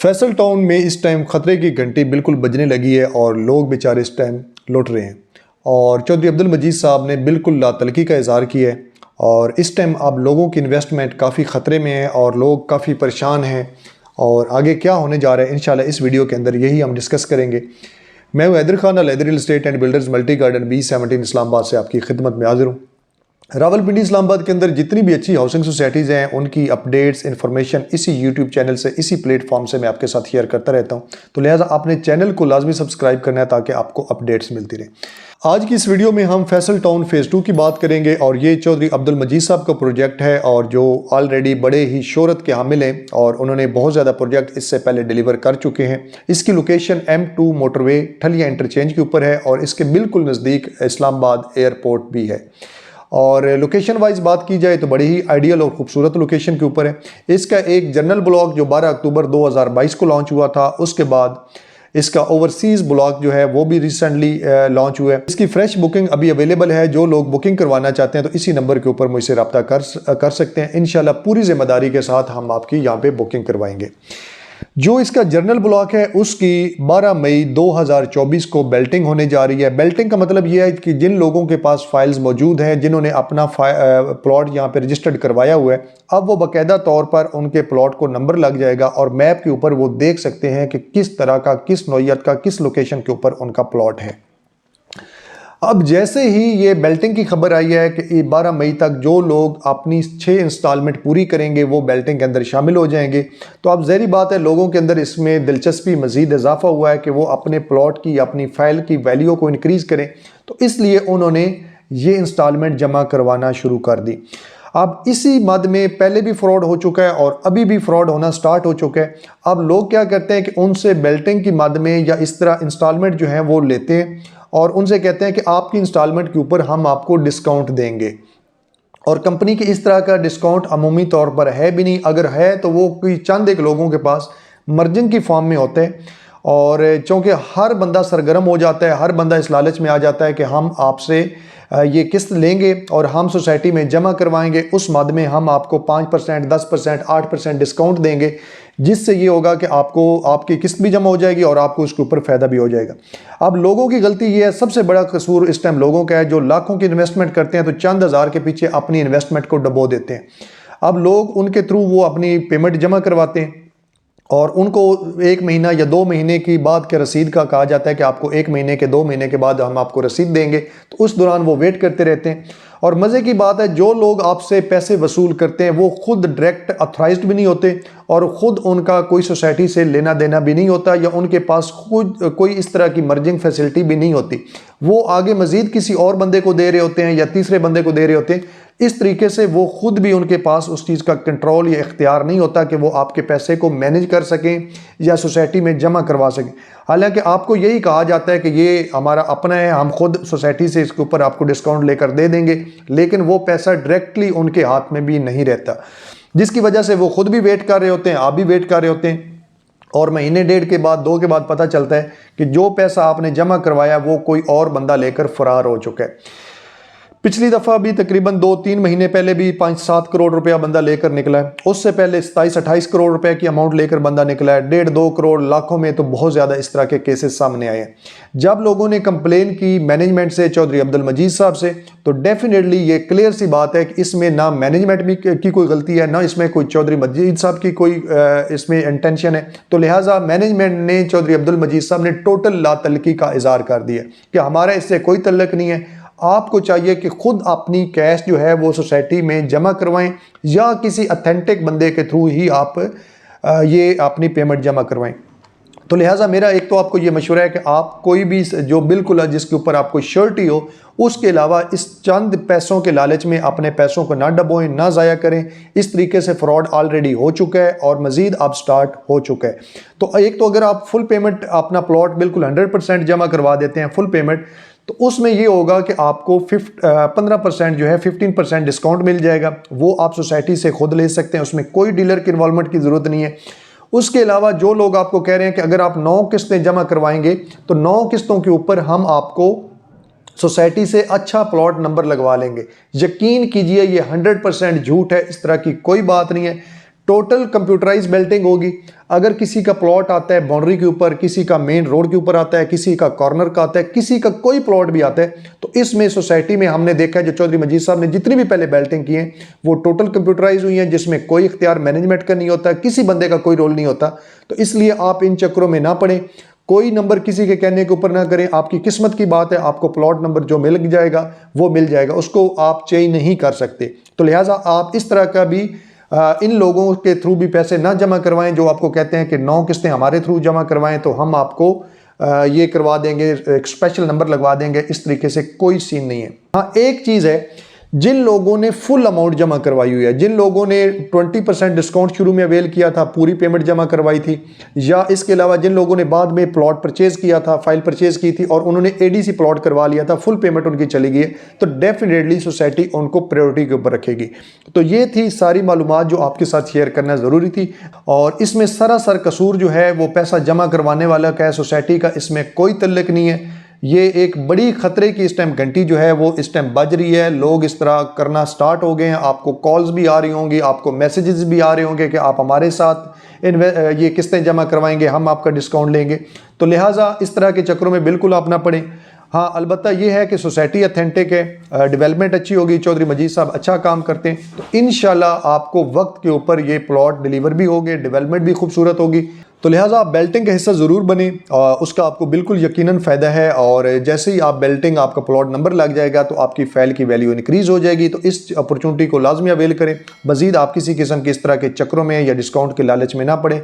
Faisal town में इस time ख़तरे की घंटी बिल्कुल बजने लगी है और लोग बेचारे इस टाइम लुट रहे हैं। और चौधरी अब्दुल मजीद साहब ने बिल्कुल लातलकी का इज़हार किया है और इस टाइम अब लोगों की इन्वेस्टमेंट काफ़ी ख़तरे में है और लोग काफ़ी परेशान हैं। और आगे क्या होने जा रहा है इंशाल्लाह इस वीडियो के अंदर यही हम डिस्कस करेंगे। मैं हूँ Haider Khan, Al Haider real estate and builders multi garden B17 Islamabad से आपकी खिदमत में हाजिर हूँ। रावलपिंडी इस्लामाबाद के अंदर जितनी भी अच्छी हाउसिंग सोसाइटीज़ हैं उनकी अपडेट्स इन्फॉर्मेशन इसी यूट्यूब चैनल से, इसी प्लेटफॉर्म से मैं आपके साथ शेयर करता रहता हूं। तो लिहाजा आपने चैनल को लाजमी सब्सक्राइब करना है ताकि आपको अपडेट्स मिलती रहें। आज की इस वीडियो में हम फैसल टाउन फेज़ 2 की बात करेंगे और ये चौधरी अब्दुल मजीद साहब का प्रोजेक्ट है और जो ऑलरेडी बड़े ही शोहरत के हामिल हैं और उन्होंने बहुत ज़्यादा प्रोजेक्ट इससे पहले डिलीवर कर चुके हैं। इसकी लोकेशन M2 मोटरवे ठलिया इंटरचेंज के ऊपर है और इसके बिल्कुल नज़दीक इस्लामाबाद एयरपोर्ट भी है। और लोकेशन वाइज बात की जाए तो बड़ी ही आइडियल और ख़ूबसूरत लोकेशन के ऊपर है। इसका एक जनरल ब्लॉक जो 12 अक्टूबर 2022 को लॉन्च हुआ था, उसके बाद इसका ओवरसीज़ ब्लॉक जो है वो भी रिसेंटली लॉन्च हुआ है। इसकी फ्रेश बुकिंग अभी अवेलेबल है। जो लोग बुकिंग करवाना चाहते हैं तो इसी नंबर के ऊपर मुझसे रब्ता कर सकते हैं। इंशाल्लाह पूरी जिम्मेदारी के साथ हम आपकी यहाँ पे बुकिंग करवाएंगे। जो इसका जर्नल ब्लॉक है उसकी 12 मई 2024 को बेल्टिंग होने जा रही है। बेल्टिंग का मतलब यह है कि जिन लोगों के पास फाइल्स मौजूद हैं, जिन्होंने अपना प्लॉट यहाँ पे रजिस्टर्ड करवाया हुआ है, अब वो बाकायदा तौर पर उनके प्लॉट को नंबर लग जाएगा और मैप के ऊपर वो देख सकते हैं कि किस तरह का, किस नौइयत का, किस लोकेशन के ऊपर उनका प्लॉट है। अब जैसे ही ये बेल्टिंग की खबर आई है कि 12 मई तक जो लोग अपनी 6 इंस्टॉलमेंट पूरी करेंगे वो बेल्टिंग के अंदर शामिल हो जाएंगे। तो अब ज़ाहिर बात है लोगों के अंदर इसमें दिलचस्पी मज़ीद इजाफा हुआ है कि वो अपने प्लॉट की, अपनी फ़ाइल की वैल्यू को इंक्रीज़ करें। तो इसलिए उन्होंने ये इंस्टॉलमेंट जमा करवाना शुरू कर दी। अब इसी मद में पहले भी फ्रॉड हो चुका है और अभी भी फ्रॉड होना स्टार्ट हो चुका है। अब लोग क्या करते हैं कि उनसे बेल्टिंग की मद में या इस तरह इंस्टॉलमेंट जो है वो लेते हैं और उनसे कहते हैं कि आपकी इंस्टॉलमेंट के ऊपर हम आपको डिस्काउंट देंगे। और कंपनी के इस तरह का डिस्काउंट अमूमी तौर पर है भी नहीं, अगर है तो वो कोई चंद एक लोगों के पास मर्जिन की फॉर्म में होते हैं। और चूँकि हर बंदा सरगर्म हो जाता है, हर बंदा इस लालच में आ जाता है कि हम आपसे ये किस्त लेंगे और हम सोसाइटी में जमा करवाएंगे, उस मद में हम आपको 5%, 10%, 8% डिस्काउंट देंगे, जिससे ये होगा कि आपको आपकी किस्त भी जमा हो जाएगी और आपको उसके ऊपर फ़ायदा भी हो जाएगा। अब लोगों की गलती ये है, सबसे बड़ा कसूर इस टाइम लोगों का है, जो लाखों की इन्वेस्टमेंट करते हैं तो चंद हज़ार के पीछे अपनी इन्वेस्टमेंट को डुबो देते हैं। अब लोग उनके थ्रू वो अपनी पेमेंट जमा करवाते हैं और उनको 1 महीना या 2 महीने की बाद के रसीद का कहा जाता है कि आपको 1 महीने के 2 महीने के बाद हम आपको रसीद देंगे। तो उस दौरान वो वेट करते रहते हैं। और मज़े की बात है, जो लोग आपसे पैसे वसूल करते हैं वो खुद डायरेक्ट ऑथराइज्ड भी नहीं होते और ख़ुद उनका कोई सोसाइटी से लेना देना भी नहीं होता या उनके पास खुद कोई इस तरह की मर्जिंग फैसिलिटी भी नहीं होती। वो आगे मज़ीद किसी और बंदे को दे रहे होते हैं या तीसरे बंदे को दे रहे होते हैं। इस तरीके से वो खुद भी, उनके पास उस चीज़ का कंट्रोल या इख्तियार नहीं होता कि वो आपके पैसे को मैनेज कर सकें या सोसाइटी में जमा करवा सकें। हालांकि आपको यही कहा जाता है कि ये हमारा अपना है, हम खुद सोसाइटी से इसके ऊपर आपको डिस्काउंट लेकर दे देंगे, लेकिन वो पैसा डायरेक्टली उनके हाथ में भी नहीं रहता, जिसकी वजह से वो खुद भी वेट कर रहे होते हैं, आप भी वेट कर रहे होते हैं और महीने डेढ़ के बाद, 2 के बाद पता चलता है कि जो पैसा आपने जमा करवाया वो कोई और बंदा लेकर फरार हो चुका है। पिछली दफ़ा भी तकरीबन 2-3 महीने पहले भी 5-7 करोड़ रुपया बंदा लेकर निकला है। उससे पहले 27-28 करोड़ रुपए की अमाउंट लेकर बंदा निकला है। 1.5-2 करोड़, लाखों में तो बहुत ज़्यादा इस तरह के केसेस सामने आए हैं। जब लोगों ने कंप्लेन की मैनेजमेंट से, चौधरी अब्दुल मजीद साहब से, तो डेफिनेटली ये क्लियर सी बात है कि इसमें ना मैनेजमेंट भी की कोई गलती है, ना इसमें कोई चौधरी मजीद साहब की कोई इसमें इंटेंशन है। तो लिहाजा मैनेजमेंट ने, चौधरी अब्दुल मजीद साहब ने टोटल लातलकी का इज़हार कर दिया कि हमारा इससे कोई तल्लक नहीं है। आपको चाहिए कि खुद अपनी कैश जो है वो सोसाइटी में जमा करवाएं या किसी अथेंटिक बंदे के थ्रू ही आप ये अपनी पेमेंट जमा करवाएं। तो लिहाजा मेरा एक तो आपको ये मशवरा है कि आप कोई भी जो बिल्कुल जिसके ऊपर आपको श्योरिटी हो, उसके अलावा इस चंद पैसों के लालच में अपने पैसों को ना डबोएं, ना ज़ाया करें। इस तरीके से फ्रॉड ऑलरेडी हो चुका है और मज़ीद अब स्टार्ट हो चुका है। तो एक तो अगर आप फुल पेमेंट, अपना प्लॉट बिल्कुल 100% जमा करवा देते हैं फुल पेमेंट, तो उसमें ये होगा कि आपको 15% जो है 15% डिस्काउंट मिल जाएगा। वो आप सोसाइटी से खुद ले सकते हैं, उसमें कोई डीलर की इन्वॉल्वमेंट की ज़रूरत नहीं है। उसके अलावा जो लोग आपको कह रहे हैं कि अगर आप 9 किस्तें जमा करवाएंगे तो 9 किस्तों के ऊपर हम आपको सोसाइटी से अच्छा प्लॉट नंबर लगवा लेंगे, यकीन कीजिए ये 100% झूठ है। इस तरह की कोई बात नहीं है। टोटल कंप्यूटराइज बेल्टिंग होगी। अगर किसी का प्लॉट आता है बाउंड्री के ऊपर, किसी का मेन रोड के ऊपर आता है, किसी का कॉर्नर का आता है, किसी का कोई प्लॉट भी आता है, तो इसमें सोसाइटी में हमने देखा है जो चौधरी मजीद साहब ने जितनी भी पहले बेल्टिंग की है वो टोटल कंप्यूटराइज हुई है, जिसमें कोई इख्तियार मैनेजमेंट का नहीं होता, किसी बंदे का कोई रोल नहीं होता। तो इसलिए आप इन चक्करों में ना पड़े, कोई नंबर किसी के कहने के ऊपर ना करें। आपकी किस्मत की बात है, आपको प्लॉट नंबर जो मिल जाएगा वो मिल जाएगा, उसको आप चेंज नहीं कर सकते। तो लिहाजा आप इस तरह का भी इन लोगों के थ्रू भी पैसे ना जमा करवाएं जो आपको कहते हैं कि 9 किस्तें हमारे थ्रू जमा करवाएं तो हम आपको ये करवा देंगे, एक स्पेशल नंबर लगवा देंगे। इस तरीके से कोई सीन नहीं है। हाँ, एक चीज़ है, जिन लोगों ने फुल अमाउंट जमा करवाई हुई है, जिन लोगों ने 20% डिस्काउंट शुरू में अवेल किया था, पूरी पेमेंट जमा करवाई थी, या इसके अलावा जिन लोगों ने बाद में प्लॉट परचेज किया था, फाइल परचेज की थी और उन्होंने एडीसी प्लॉट करवा लिया था, फुल पेमेंट उनकी चली गई है, तो डेफिनेटली सोसाइटी उनको प्रायोरिटी के ऊपर रखेगी। तो ये थी सारी मालूमात जो आपके साथ शेयर करना ज़रूरी थी। और इसमें सरासर कसूर जो है वो पैसा जमा करवाने वाला का है, सोसाइटी का इसमें कोई तल्लुक नहीं है। ये एक बड़ी खतरे की इस टाइम घंटी जो है वो इस टाइम बज रही है। लोग इस तरह करना स्टार्ट हो गए हैं। आपको कॉल्स भी आ रही होंगी, आपको मैसेजेस भी आ रहे होंगे कि आप हमारे साथ ये किस्तें जमा करवाएंगे, हम आपका डिस्काउंट लेंगे। तो लिहाजा इस तरह के चक्करों में बिल्कुल आप ना पड़ें। हाँ, अलबत्ता ये है कि सोसाइटी अथेंटिक है, डेवलपमेंट अच्छी होगी, चौधरी मजीद साहब अच्छा काम करते हैं, तो इंशाल्लाह आपको वक्त के ऊपर ये प्लॉट डिलीवर भी होंगे, डेवलपमेंट भी खूबसूरत होगी। तो लिहाजा आप बेल्टिंग का हिस्सा ज़रूर बने, उसका आपको बिल्कुल यकीनन फ़ायदा है। और जैसे ही आप बेल्टिंग, आपका प्लॉट नंबर लग जाएगा तो आपकी फ़ाइल की वैल्यू इंक्रीज़ हो जाएगी। तो इस अपॉर्चुनिटी को लाजमी अवेल करें। मज़ीद आप किसी किस्म के इस तरह के चक्करों में या डिस्काउंट के लालच में ना पड़े।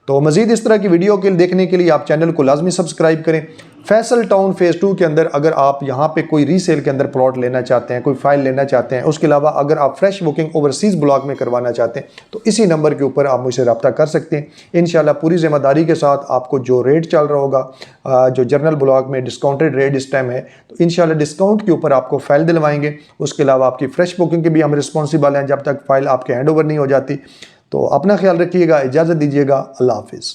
तो मज़ीद इस तरह की वीडियो के देखने के लिए आप चैनल को लाजमी सब्सक्राइब करें। फैसल टाउन फेज़ 2 के अंदर अगर आप यहाँ पे कोई रीसेल के अंदर प्लॉट लेना चाहते हैं, कोई फाइल लेना चाहते हैं, उसके अलावा अगर आप फ्रेश बुकिंग ओवरसीज़ ब्लॉक में करवाना चाहते हैं तो इसी नंबर के ऊपर आप मुझसे रब्ता कर सकते हैं। इंशाल्लाह पूरी ज़िम्मेदारी के साथ आपको जो रेट चल रहा होगा, जो जनरल ब्लॉक में डिस्काउंटेड रेट इस टाइम है, तो इंशाल्लाह डिस्काउंट के ऊपर आपको फ़ाइल दिलवाएंगे। उसके अलावा आपकी फ्रेश बुकिंग के भी हम रिस्पॉन्सिबल हैं जब तक फ़ाइल आपके हैंड ओवर नहीं हो जाती। तो अपना ख्याल रखिएगा, इजाज़त दीजिएगा, अल्लाह हाफिज़।